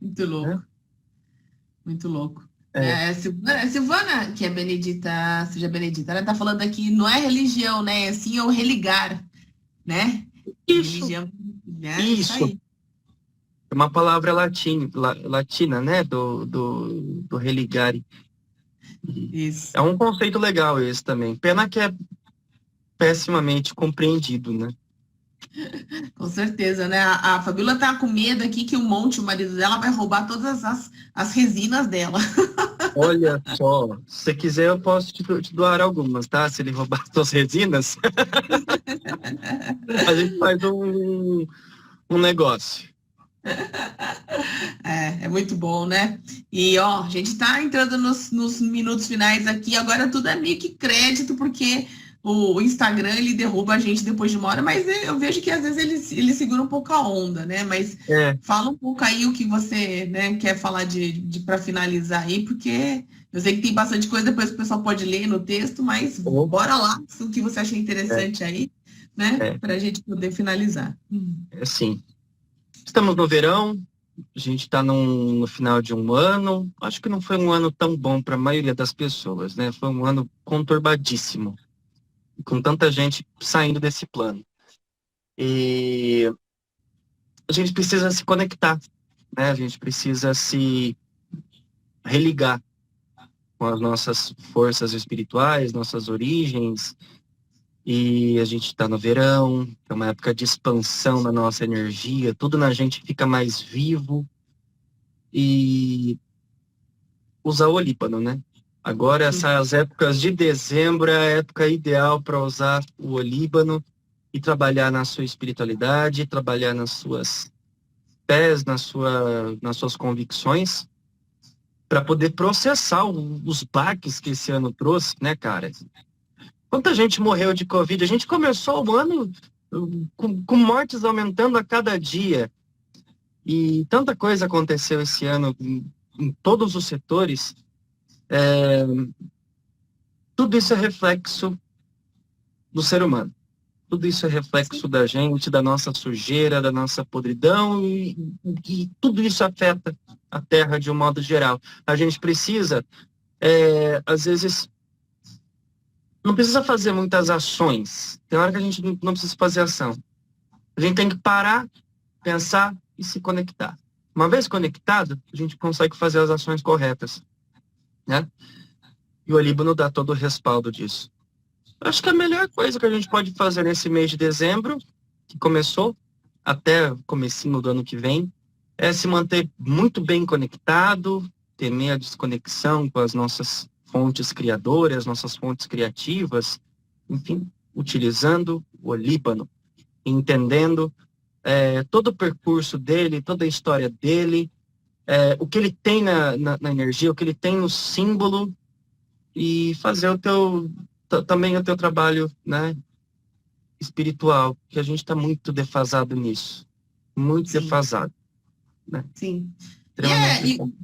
Muito né? louco. Muito louco. É. Silvana, que é Benedita, seja Benedita, ela tá falando aqui, não é religião, né? É sim o religar, né? Isso, Religião, né? Isso isso. aí. É uma palavra latina, né? Do religare. Isso. É um conceito legal esse também. Pena que é pessimamente compreendido, né? Com certeza, né? A Fabíola tá com medo aqui que o marido dela, vai roubar todas as resinas dela. Olha só, se você quiser eu posso te doar algumas, tá? Se ele roubar suas resinas, a gente faz um negócio. É muito bom, né? E ó, a gente tá entrando nos minutos finais aqui, agora tudo é meio que crédito, porque o Instagram ele derruba a gente depois de uma hora, mas eu vejo que às vezes ele segura um pouco a onda, né? Mas É, fala um pouco aí o que você, né, quer falar de para finalizar aí, porque eu sei que tem bastante coisa, depois o pessoal pode ler no texto, mas ou, bora lá, o que você acha é, interessante aí, né? é, Para a gente poder finalizar. é assim. Estamos no verão, a gente está no final de um ano. Acho que não foi um ano tão bom para a maioria das pessoas, né? Foi um ano conturbadíssimo, com tanta gente saindo desse plano. E a gente precisa se conectar, né? A gente precisa se religar com as nossas forças espirituais, nossas origens. E a gente está no verão, é uma época de expansão da nossa energia, tudo na gente fica mais vivo e usar o olíbano, né? Agora, essas épocas de dezembro é a época ideal para usar o olíbano e trabalhar na sua espiritualidade, trabalhar nas suas fés, nas suas convicções, para poder processar os baques que esse ano trouxe, né, cara? Quanta gente morreu de Covid? A gente começou o ano com mortes aumentando a cada dia. E tanta coisa aconteceu esse ano em todos os setores. Tudo isso é reflexo do ser humano. Tudo isso é reflexo da gente, da nossa sujeira, da nossa podridão, e tudo isso afeta a Terra de um modo geral. A gente precisa, às vezes, não precisa fazer muitas ações. Tem hora que a gente não precisa fazer ação. A gente tem que parar, pensar e se conectar. Uma vez conectado, a gente consegue fazer as ações corretas, né? E o Olíbano dá todo o respaldo disso. Acho que a melhor coisa que a gente pode fazer nesse mês de dezembro, que começou, até o comecinho do ano que vem, é se manter muito bem conectado, temer a desconexão com as nossas fontes criadoras, nossas fontes criativas, enfim, utilizando o Olíbano, entendendo todo o percurso dele, toda a história dele, o que ele tem na energia, o que ele tem no símbolo, e fazer também o teu trabalho, né, espiritual, que a gente está muito defasado nisso, muito Sim, defasado, né, sim. E, extremamente e, defasado.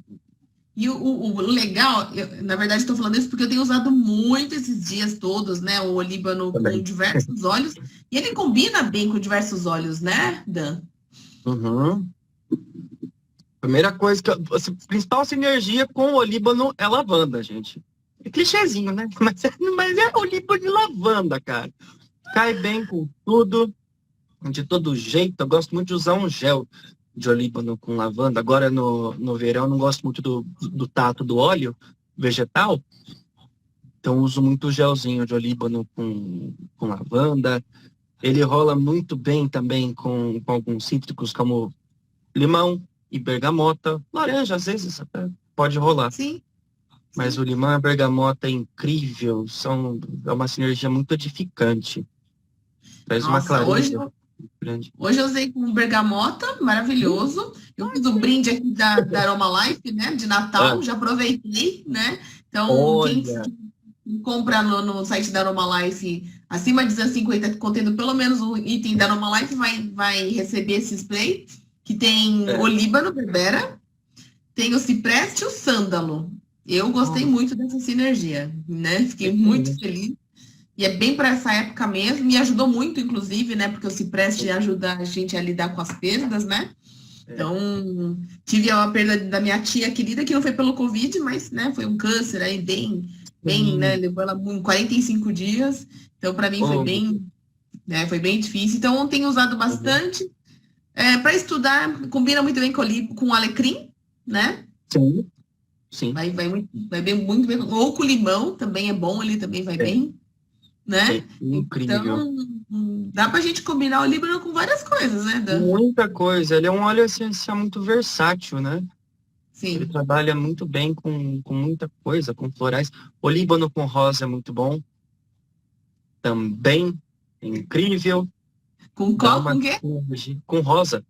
E o legal, na verdade estou falando isso porque eu tenho usado muito esses dias todos, né? O olíbano com Também. diversos óleos. E ele combina bem com diversos óleos, né, Dan? Uhum. Primeira coisa a principal sinergia com o olíbano é lavanda, gente. É clichêzinho, né? Mas é olíbano de lavanda, cara. Cai bem com tudo, de todo jeito. Eu gosto muito de usar um gel de olíbano com lavanda. Agora no verão eu não gosto muito do tato do óleo vegetal. Então uso muito gelzinho de olíbano com lavanda. Ele rola muito bem também com alguns cítricos como limão e bergamota. Laranja, às vezes, até pode rolar. Sim, Mas sim. o limão e a bergamota é incrível. É uma sinergia muito edificante. Traz uma Nossa, hoje, clareza grande. hoje eu usei com bergamota, maravilhoso. Eu fiz um brinde aqui da Aroma Life, né, de Ah, Natal, já aproveitei, né? Então, quem olha, compra no site da Aroma Life acima de 250, contendo pelo menos um item da Aroma Life, vai receber esse spray, que tem é, olíbano, berbera, tem o cipreste e o sândalo. Eu gostei nossa, muito dessa sinergia, né? Fiquei muito excelente. feliz. E é bem para essa época mesmo, me ajudou muito, inclusive, né? Porque o cipreste ajuda a gente a lidar com as perdas, né? É, Então, tive a perda da minha tia querida, que não foi pelo Covid, mas, né, foi um câncer aí bem, né? sim. Levou ela 45 dias. Então, para mim foi Oh, meu Deus. bem, né, foi bem difícil. Então, eu tenho usado Uhum. bastante. Para estudar, combina muito bem com alecrim, né? Sim, sim. Vai bem, muito bem. Ou com limão, também é bom, ele também vai É, bem, é né? incrível. Então, dá pra gente combinar o Líbano com várias coisas, né, Dan? Muita coisa. Ele é um óleo essencial muito versátil, né? Ele Sim. trabalha muito bem com muita coisa, com florais. O líbano com rosa é muito bom também. É incrível. Com Dá qual? uma Com quê? sinergia. Com rosa.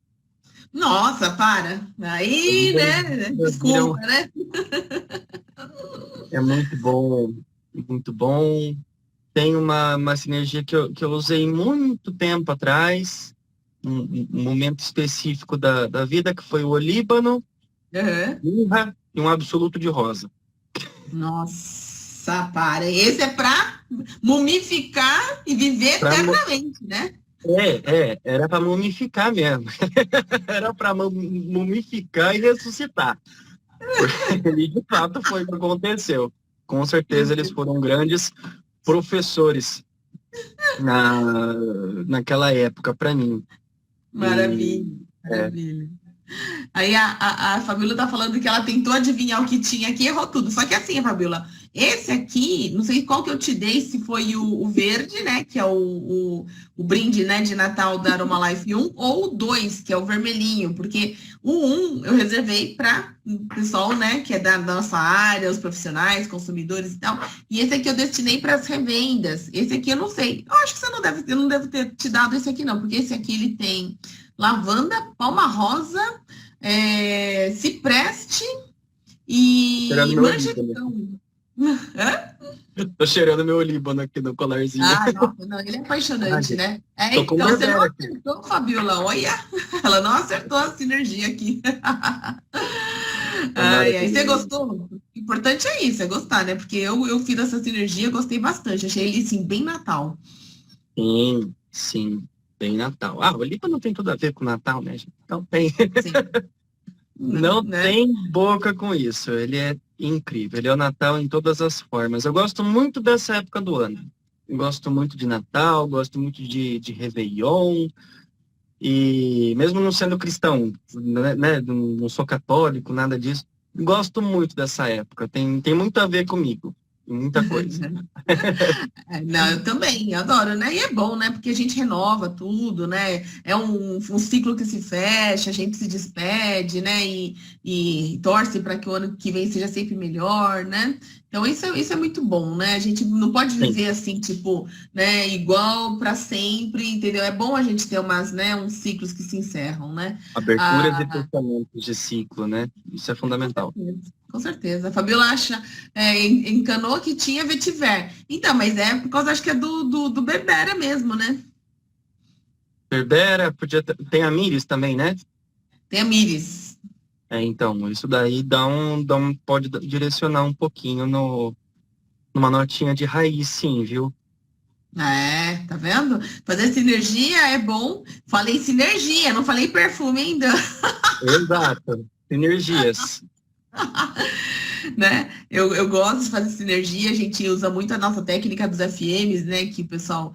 Nossa, para. O Aí, líbano né? vira Desculpa, né? é muito bom. Muito bom. Tem uma sinergia que eu usei muito tempo atrás, um momento específico da vida, que foi o olíbano, Aham. mirra e um absoluto de rosa. Nossa, para. Esse é pra mumificar e viver Pra, mu- eternamente, né? era para mumificar mesmo. Era para mumificar e ressuscitar. Porque ele, de fato, foi o que aconteceu. Com certeza, eles foram grandes professores na, naquela época para mim. E, Maravilha, é, maravilha. Aí a Fabíola tá falando que ela tentou adivinhar o que tinha aqui e errou tudo. Só que assim, Fabíola, esse aqui, não sei qual que eu te dei, se foi o verde, né? Que é o brinde, né, de Natal da Aroma Life 1, ou o 2, que é o vermelhinho, porque o 1 eu reservei para o pessoal, né, que é da nossa área, os profissionais, consumidores e tal. E esse aqui eu destinei para as revendas. Esse aqui eu não sei. Eu acho que eu não devo ter te dado esse aqui, não, porque esse aqui ele tem lavanda, palma rosa, cipreste cheirando e meu líbano. manjericão. Hã? Tô cheirando meu líbano aqui no colarzinho. Ah, nossa, não, ele é Ah, apaixonante, gente, né? tô com Então, você não berbera aqui. acertou, Fabiola, olha, ela não acertou a sinergia aqui. Tomara Ai, que ai, você ele. gostou? O importante é isso, é gostar, né? Porque eu fiz essa sinergia, gostei bastante, achei ele, assim, bem Natal. Sim, sim. Bem Natal. Ah, o líbano tem tudo a ver com Natal, né, gente? Então tem. Sim, Não né? tem boca com isso. Ele é incrível. Ele é o Natal em todas as formas. Eu gosto muito dessa época do ano. Eu gosto muito de Natal, gosto muito de Réveillon. E mesmo não sendo cristão, né, não sou católico, nada disso, gosto muito dessa época. Tem muito a ver comigo. Muita coisa. Não, eu também adoro, né? E é bom, né? Porque a gente renova tudo, né? É um ciclo que se fecha, a gente se despede, né? E torce para que o ano que vem seja sempre melhor, né? Então isso é muito bom, né? A gente não pode Sim. viver assim, tipo, né? Igual para sempre, entendeu? É bom a gente ter uns ciclos que se encerram, né? Aberturas e Ah, fechamentos de ciclo, né? Isso é com fundamental. certeza. Com certeza. A Fabiola encanou que tinha vetiver. Então, mas é por causa, acho que é do Berbera mesmo, né? Berbera, tem a Miris também, né? Tem a Miris. É, então, isso daí pode direcionar um pouquinho numa notinha de raiz, sim, viu? Tá vendo? Fazer sinergia é bom. Falei sinergia, não falei perfume ainda. Exato. Sinergias. Né? Eu gosto de fazer sinergia, a gente usa muito a nossa técnica dos FMs, né? Que o pessoal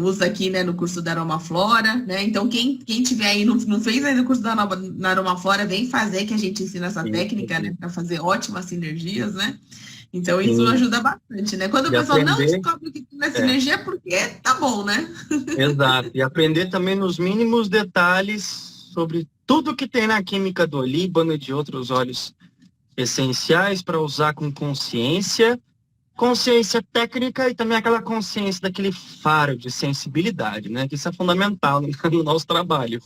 usa aqui, né, no curso da Aromaflora, né? Então, quem tiver aí, não fez ainda o curso na Aromaflora, vem fazer, que a gente ensina essa técnica, né? Para fazer ótimas sinergias, né? Então, isso Sim. ajuda bastante, né? Quando o E pessoal não aprender, descobre o que é sinergia, é porque tá bom, né? exato. E aprender também nos mínimos detalhes sobre tudo que tem na química do olíbano e de outros óleos essenciais para usar com consciência técnica e também aquela consciência daquele faro de sensibilidade, né? Que isso é fundamental no nosso trabalho.